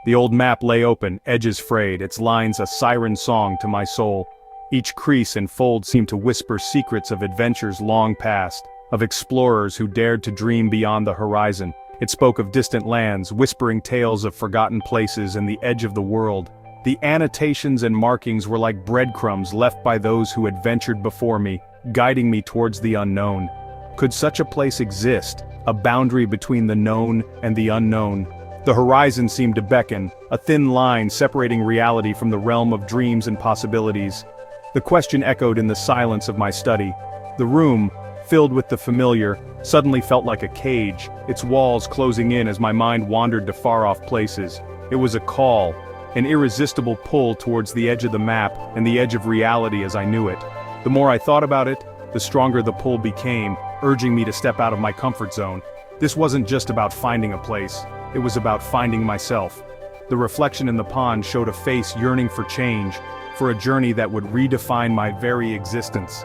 The old map lay open, edges frayed, its lines a siren song to my soul. Each crease and fold seemed to whisper secrets of adventures long past, of explorers who dared to dream beyond the horizon. It spoke of distant lands, whispering tales of forgotten places and the edge of the world. The annotations and markings were like breadcrumbs left by those who had ventured before me, guiding me towards the unknown. Could such a place exist, a boundary between the known and the unknown? The horizon seemed to beckon, a thin line separating reality from the realm of dreams and possibilities. The question echoed in the silence of my study. The room, filled with the familiar, suddenly felt like a cage, its walls closing in as my mind wandered to far-off places. It was a call, an irresistible pull towards the edge of the map and the edge of reality as I knew it. The more I thought about it, the stronger the pull became, urging me to step out of my comfort zone. This wasn't just about finding a place, it was about finding myself. The reflection in the pond showed a face yearning for change, for a journey that would redefine my very existence.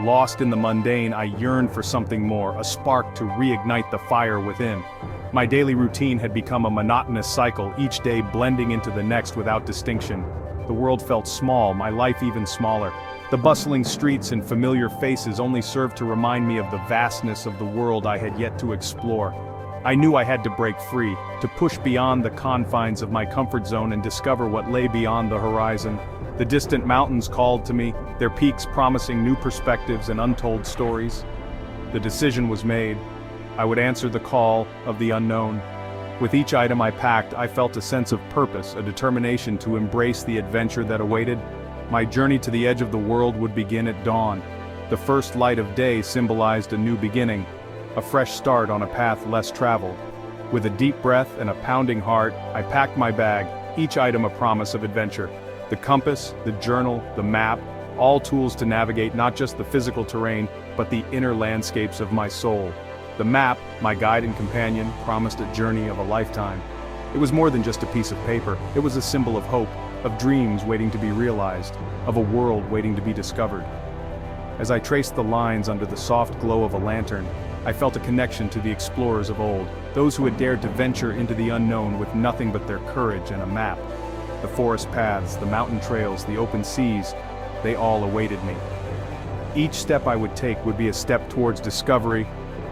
Lost in the mundane, I yearned for something more, a spark to reignite the fire within. My daily routine had become a monotonous cycle, each day blending into the next without distinction. The world felt small, my life even smaller. The bustling streets and familiar faces only served to remind me of the vastness of the world I had yet to explore. I knew I had to break free, to push beyond the confines of my comfort zone and discover what lay beyond the horizon. The distant mountains called to me, their peaks promising new perspectives and untold stories. The decision was made. I would answer the call of the unknown. With each item I packed, I felt a sense of purpose, a determination to embrace the adventure that awaited. My journey to the edge of the world would begin at dawn. The first light of day symbolized a new beginning, a fresh start on a path less traveled. With a deep breath and a pounding heart, I packed my bag, each item a promise of adventure. The compass, the journal, the map, all tools to navigate not just the physical terrain, but the inner landscapes of my soul. The map, my guide and companion, promised a journey of a lifetime. It was more than just a piece of paper, it was a symbol of hope, of dreams waiting to be realized, of a world waiting to be discovered. As I traced the lines under the soft glow of a lantern, I felt a connection to the explorers of old, those who had dared to venture into the unknown with nothing but their courage and a map. The forest paths, the mountain trails, the open seas, they all awaited me. Each step I would take would be a step towards discovery,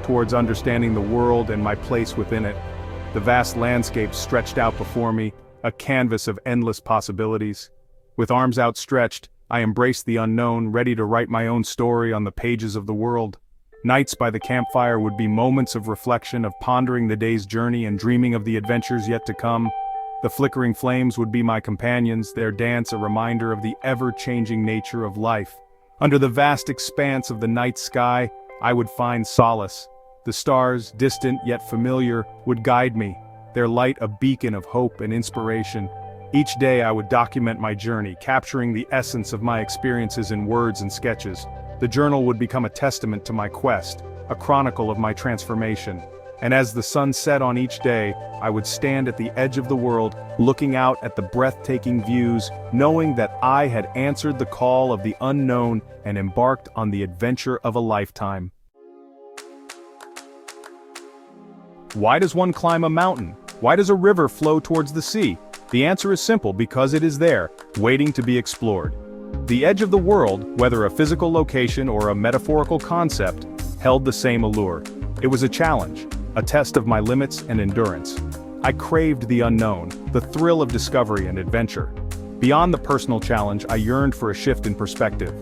towards understanding the world and my place within it. The vast landscape stretched out before me, a canvas of endless possibilities. With arms outstretched, I embraced the unknown, ready to write my own story on the pages of the world. Nights by the campfire would be moments of reflection, of pondering the day's journey and dreaming of the adventures yet to come. The flickering flames would be my companions, their dance a reminder of the ever-changing nature of life. Under the vast expanse of the night sky, I would find solace. The stars, distant yet familiar, would guide me, their light a beacon of hope and inspiration. Each day I would document my journey, capturing the essence of my experiences in words and sketches. The journal would become a testament to my quest, a chronicle of my transformation. And as the sun set on each day, I would stand at the edge of the world, looking out at the breathtaking views, knowing that I had answered the call of the unknown and embarked on the adventure of a lifetime. Why does one climb a mountain? Why does a river flow towards the sea? The answer is simple: because it is there, waiting to be explored. The edge of the world, whether a physical location or a metaphorical concept, held the same allure. It was a challenge, a test of my limits and endurance. I craved the unknown, the thrill of discovery and adventure. Beyond the personal challenge, I yearned for a shift in perspective.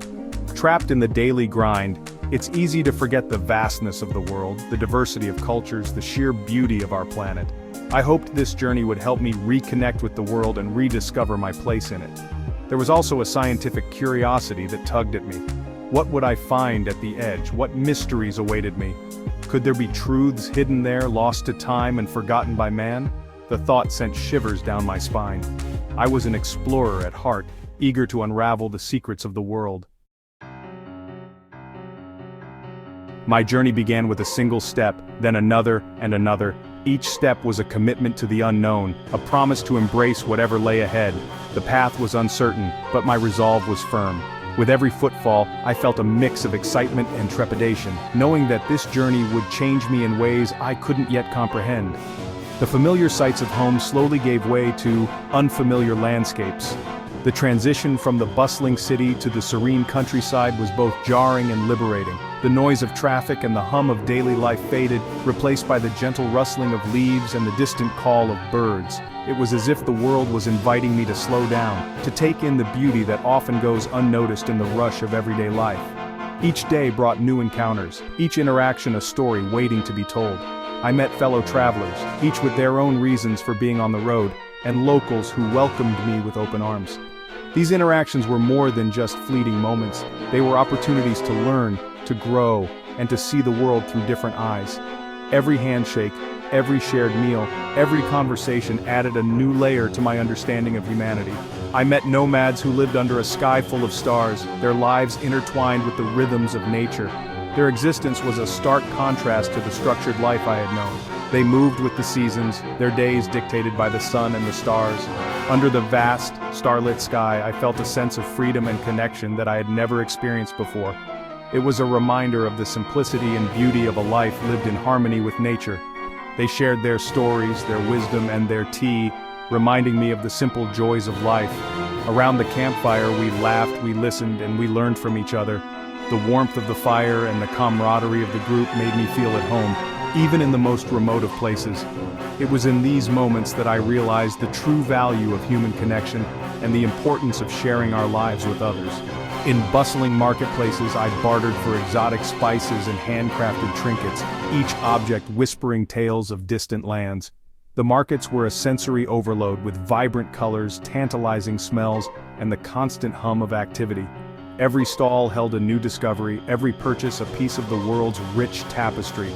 Trapped in the daily grind, it's easy to forget the vastness of the world, the diversity of cultures, the sheer beauty of our planet. I hoped this journey would help me reconnect with the world and rediscover my place in it. There was also a scientific curiosity that tugged at me. What would I find at the edge? What mysteries awaited me? Could there be truths hidden there, lost to time and forgotten by man? The thought sent shivers down my spine. I was an explorer at heart, eager to unravel the secrets of the world. My journey began with a single step, then another and another. Each step was a commitment to the unknown, a promise to embrace whatever lay ahead. The path was uncertain, but my resolve was firm. With every footfall, I felt a mix of excitement and trepidation, knowing that this journey would change me in ways I couldn't yet comprehend. The familiar sights of home slowly gave way to unfamiliar landscapes. The transition from the bustling city to the serene countryside was both jarring and liberating. The noise of traffic and the hum of daily life faded, replaced by the gentle rustling of leaves and the distant call of birds. It was as if the world was inviting me to slow down, to take in the beauty that often goes unnoticed in the rush of everyday life. Each day brought new encounters, each interaction a story waiting to be told. I met fellow travelers, each with their own reasons for being on the road, and locals who welcomed me with open arms. These interactions were more than just fleeting moments. They were opportunities to learn, to grow, and to see the world through different eyes. Every handshake, every shared meal, every conversation added a new layer to my understanding of humanity. I met nomads who lived under a sky full of stars, their lives intertwined with the rhythms of nature. Their existence was a stark contrast to the structured life I had known. They moved with the seasons, their days dictated by the sun and the stars. Under the vast, starlit sky, I felt a sense of freedom and connection that I had never experienced before. It was a reminder of the simplicity and beauty of a life lived in harmony with nature. They shared their stories, their wisdom, and their tea, reminding me of the simple joys of life. Around the campfire, we laughed, we listened, and we learned from each other. The warmth of the fire and the camaraderie of the group made me feel at home, even in the most remote of places. It was in these moments that I realized the true value of human connection and the importance of sharing our lives with others. In bustling marketplaces, I bartered for exotic spices and handcrafted trinkets, each object whispering tales of distant lands. The markets were a sensory overload with vibrant colors, tantalizing smells, and the constant hum of activity. Every stall held a new discovery, every purchase a piece of the world's rich tapestry.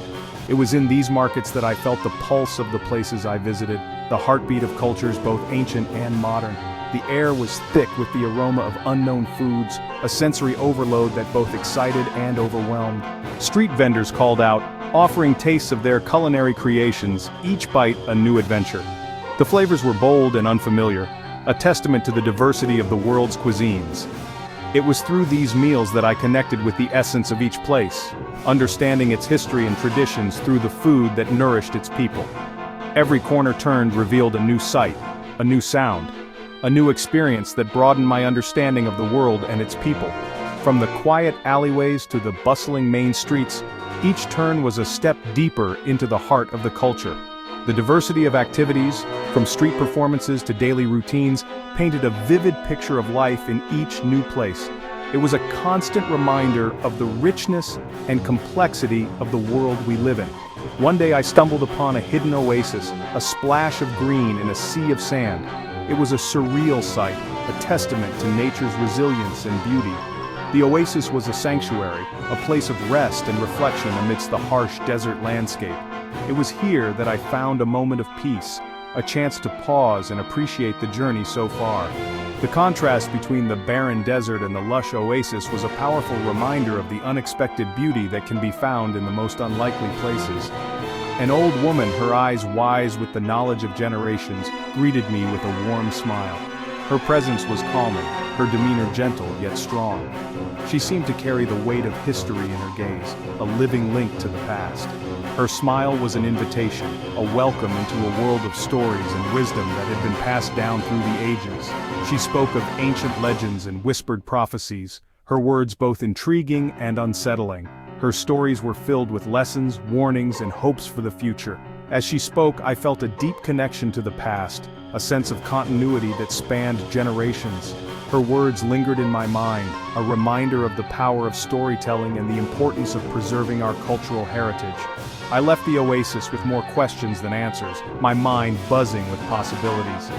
It was in these markets that I felt the pulse of the places I visited, the heartbeat of cultures both ancient and modern. The air was thick with the aroma of unknown foods, a sensory overload that both excited and overwhelmed. Street vendors called out, offering tastes of their culinary creations, each bite a new adventure. The flavors were bold and unfamiliar, a testament to the diversity of the world's cuisines. It was through these meals that I connected with the essence of each place, understanding its history and traditions through the food that nourished its people. Every corner turned revealed a new sight, a new sound, a new experience that broadened my understanding of the world and its people. From the quiet alleyways to the bustling main streets, each turn was a step deeper into the heart of the culture. The diversity of activities, from street performances to daily routines, painted a vivid picture of life in each new place. It was a constant reminder of the richness and complexity of the world we live in. One day I stumbled upon a hidden oasis, a splash of green in a sea of sand. It was a surreal sight, a testament to nature's resilience and beauty. The oasis was a sanctuary, a place of rest and reflection amidst the harsh desert landscape. It was here that I found a moment of peace, a chance to pause and appreciate the journey so far. The contrast between the barren desert and the lush oasis was a powerful reminder of the unexpected beauty that can be found in the most unlikely places. An old woman, her eyes wise with the knowledge of generations, greeted me with a warm smile. Her presence was calming, her demeanor gentle yet strong. She seemed to carry the weight of history in her gaze, a living link to the past. Her smile was an invitation, a welcome into a world of stories and wisdom that had been passed down through the ages. She spoke of ancient legends and whispered prophecies, her words both intriguing and unsettling. Her stories were filled with lessons, warnings, and hopes for the future. As she spoke, I felt a deep connection to the past, a sense of continuity that spanned generations. Her words lingered in my mind, a reminder of the power of storytelling and the importance of preserving our cultural heritage. I left the oasis with more questions than answers, my mind buzzing with possibilities.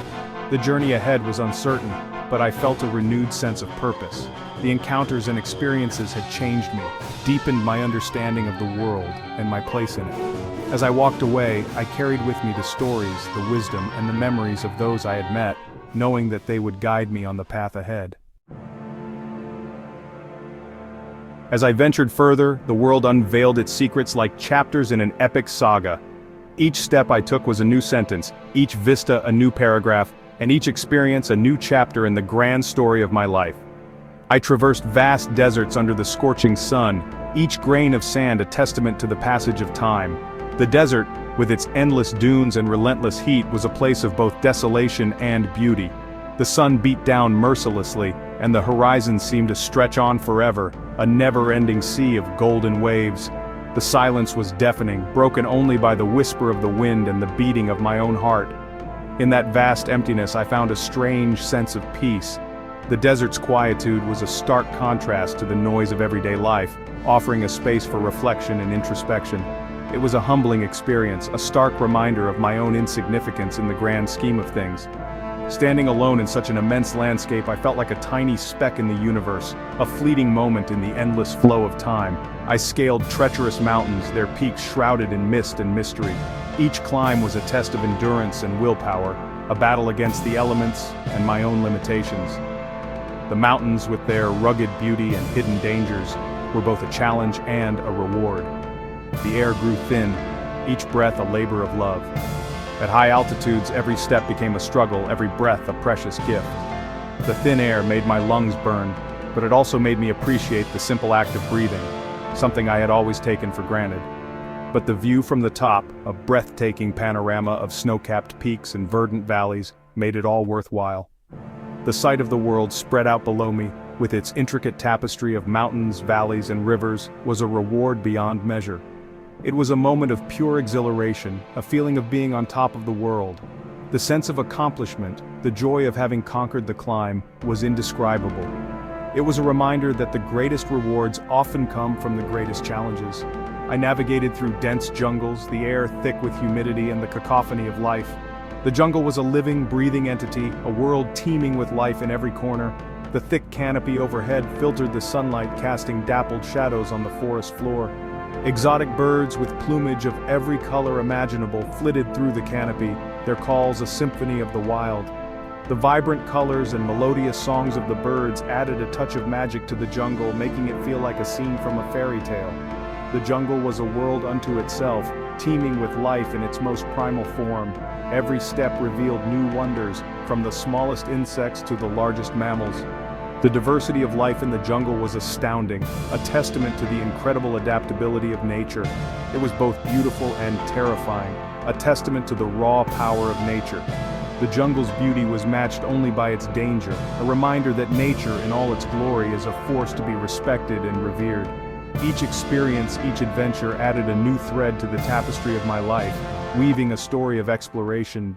The journey ahead was uncertain, but I felt a renewed sense of purpose. The encounters and experiences had changed me, deepened my understanding of the world and my place in it. As I walked away, I carried with me the stories, the wisdom, and the memories of those I had met, knowing that they would guide me on the path ahead. As I ventured further, the world unveiled its secrets like chapters in an epic saga. Each step I took was a new sentence, each vista a new paragraph, and each experience a new chapter in the grand story of my life. I traversed vast deserts under the scorching sun, each grain of sand a testament to the passage of time. The desert, with its endless dunes and relentless heat, was a place of both desolation and beauty. The sun beat down mercilessly, and the horizon seemed to stretch on forever, a never-ending sea of golden waves. The silence was deafening, broken only by the whisper of the wind and the beating of my own heart. In that vast emptiness I found a strange sense of peace. The desert's quietude was a stark contrast to the noise of everyday life, offering a space for reflection and introspection. It was a humbling experience, a stark reminder of my own insignificance in the grand scheme of things. Standing alone in such an immense landscape, I felt like a tiny speck in the universe, a fleeting moment in the endless flow of time. I scaled treacherous mountains, their peaks shrouded in mist and mystery. Each climb was a test of endurance and willpower, a battle against the elements and my own limitations. The mountains, with their rugged beauty and hidden dangers, were both a challenge and a reward. The air grew thin, each breath a labor of love. At high altitudes, every step became a struggle, every breath a precious gift. The thin air made my lungs burn, but it also made me appreciate the simple act of breathing, something I had always taken for granted. But the view from the top, a breathtaking panorama of snow-capped peaks and verdant valleys, made it all worthwhile. The sight of the world spread out below me, with its intricate tapestry of mountains, valleys, and rivers, was a reward beyond measure. It was a moment of pure exhilaration, a feeling of being on top of the world. The sense of accomplishment, the joy of having conquered the climb, was indescribable. It was a reminder that the greatest rewards often come from the greatest challenges. I navigated through dense jungles, the air thick with humidity and the cacophony of life. The jungle was a living, breathing entity, a world teeming with life in every corner. The thick canopy overhead filtered the sunlight, casting dappled shadows on the forest floor. Exotic birds with plumage of every color imaginable flitted through the canopy, their calls a symphony of the wild. The vibrant colors and melodious songs of the birds added a touch of magic to the jungle, making it feel like a scene from a fairy tale. The jungle was a world unto itself, teeming with life in its most primal form. Every step revealed new wonders, from the smallest insects to the largest mammals. The diversity of life in the jungle was astounding, a testament to the incredible adaptability of nature. It was both beautiful and terrifying, a testament to the raw power of nature. The jungle's beauty was matched only by its danger, a reminder that nature in all its glory is a force to be respected and revered. Each experience, each adventure added a new thread to the tapestry of my life, weaving a story of exploration,